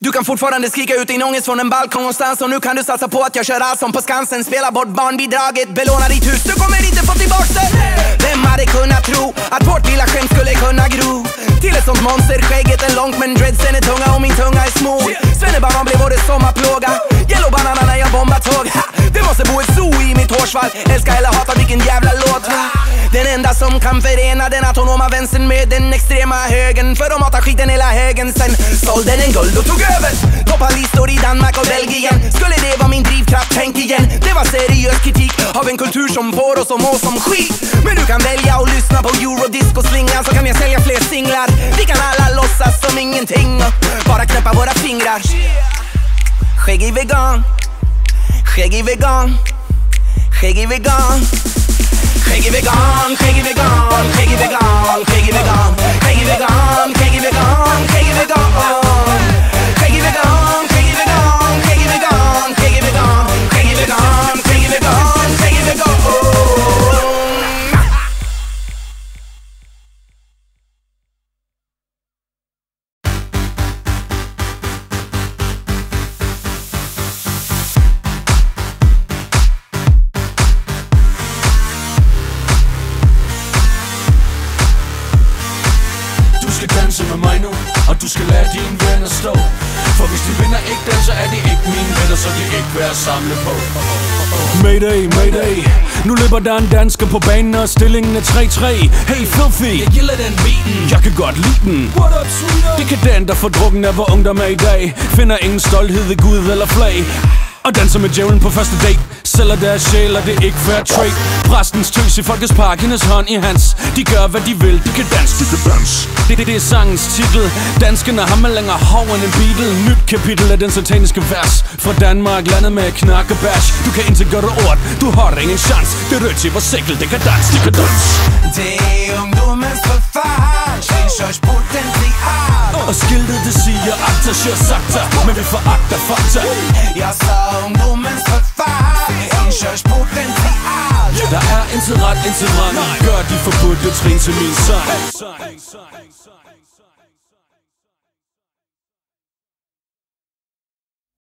Du kan fortfarande skrika ut din ångest från en balkong någonstans. Och nu kan du satsa på att jag kör allt som på Skansen. Spela bort barnbidraget, belåna ditt hus. Du kommer inte få tillbaks det. Vem hade kunnat tro att vårt lilla skämt skulle kunna gro till ett sånt monster? Skägget är långt men dreadsen är tunga och min tunga är små. Svennebanan blev både sommarplåga. Yellow banana när jag bombar tåg. Det måste bo ett zoo i mitt hårsvall. Älskar eller hatar vilken jävla låt. Den enda som kan förena den autonoma vänstern med den extrema högen. För de matar skiten hela högen. Sen sålde den guld och tog över toppalistor i Danmark och Belgien. Skulle det vara min drivkraft, tänk igen. Det var seriös kritik av en kultur som får oss att må som skit. Men du kan välja att lyssna på eurodisco-slingan, så kan jag sälja fler singlar. Vi kan alla låtsas som ingenting och bara knäppa våra fingrar. Skäggig vegan, skäggig vegan, skäggig vegan, skäggig vegan, skäggig vegan, skäggig vegan, skäggig vegan, skäggig vegan, skäggig vegan, skäggig vegan, skäggig vegan, skäggig vegan, skäggig vegan, skäggig vegan, skäggig vegan, skäggig vegan, skäggig vegan. Danse med mig nu, og du skal lade dine venner stå. For hvis de vinder ikke den, så er de ikke mine venner, så de ikke værd at samle på. Mayday, mayday. Nu løber der en dansker på banen, og stillingen er 3-3. Hey Filthy, Jeg gilder den beaten. jeg kan godt lide den. What up, sweeter? Dekadenter for drukken af hvor ungdom er i dag. Finder ingen stolthed ved Gud eller flag. Og danser med djævlen på første date. Sælger deres sjæl, og det er ikke fair trade. Præstens tøs i folkets park, hendes hånd i hans. De gør hvad de vil, de kan danse, de kan danse. Det er sangens titel. Danskerne har man længere hov end en Beatle. Nyt kapitel af den sataniske vers. Fra Danmark, landet med knak og bash. Du kan ikke gøre ord, du har ingen chance. Det er rødt i vores sikkel, det kan danse, de kan danse. Det er ungdommens forfald, Svenskers potential. Og skiltet det siger akta, kør sakta, men vi foragter fakta. Jeg sa ungdommens forfald, Svenskers potential. Der er intet ret, intet rang. Gør de forbudte trin til min sang.